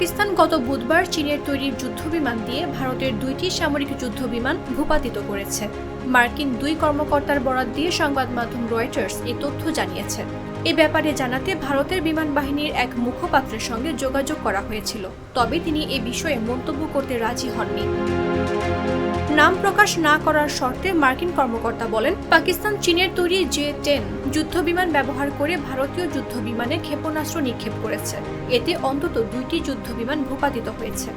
পাকিস্তান গত বুধবার চীনের তৈরি যুদ্ধবিমান দিয়ে ভারতের 2টি সামরিক যুদ্ধবিমান ভূপাতিত করেছে। মার্কিন 2 কর্মকর্তার বরাত দিয়ে সংবাদ মাধ্যম রয়টার্স এই তথ্য জানিয়েছে। এ ব্যাপারে জানাতে ভারতের বিমান বাহিনীর এক মুখপাত্রের সঙ্গে যোগাযোগ করা হয়েছিল, তবে তিনি এ বিষয়ে মন্তব্য করতে রাজি হননি। নাম প্রকাশ না করার শর্তে মার্কিন কর্মকর্তা বলেন, পাকিস্তান চীনের তৈরি J-10 যুদ্ধবিমান ব্যবহার করে ভারতীয় যুদ্ধবিমানে ক্ষেপণাস্ত্র নিক্ষেপ করেছে। এতে অন্তত 2টি যুদ্ধবিমান ভূপাতিত হয়েছে।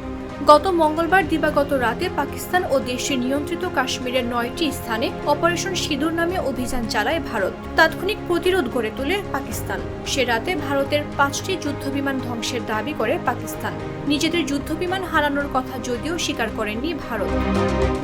গত মঙ্গলবার দিবাগত রাতে পাকিস্তান ও দেশটির নিয়ন্ত্রিত কাশ্মীরের 9টি স্থানে অপারেশন সিঁদুর নামে অভিযান চালায় ভারত। তাৎক্ষণিক প্রতিরোধ গড়ে তোলে পাকিস্তান। সে রাতে ভারতের 5টি যুদ্ধবিমান ধ্বংসের দাবি করে পাকিস্তান। নিজেদের যুদ্ধবিমান হারানোর কথা যদিও স্বীকার করেননি ভারত।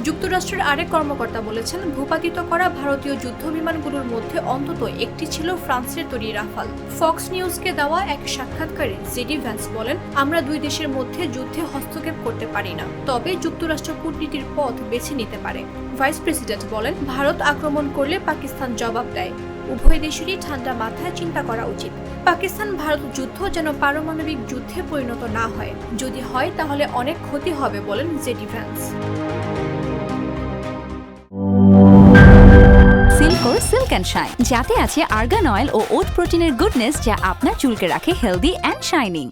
যুক্তরাষ্ট্রের আরেক কর্মকর্তা বলেছেন, ভূপাতিত করা ভারতীয় যুদ্ধবিমানগুলোর মধ্যে অন্তত একটি ছিল ফ্রান্সের তৈরি রাফাল। ফক্স নিউজকে দেওয়া এক সাক্ষাৎকারে জেডি ভ্যান্স বলেন, আমরা 2 দেশের মধ্যে যুদ্ধে হস্তক্ষেপ করতে পারি না, তবে যুক্তরাষ্ট্র কূটনীতির পথ বেছে নিতে পারে। ভাইস প্রেসিডেন্ট বলেন, ভারত আক্রমণ করলে পাকিস্তান জবাব দেয়। উভয় দেশেরই ঠান্ডা মাথায় চিন্তা করা উচিত। পাকিস্তান ভারত যুদ্ধ যেন পারমাণবিক যুদ্ধে পরিণত না হয়। যদি হয় তাহলে অনেক ক্ষতি হবে বলেন JD Vance. Silk and shine, যাতে আছে আর্গান অয়েল ও ওট প্রোটিনের গুডনেস, যা আপনার চুলকে রাখে হেলদি অ্যান্ড শাইনিং।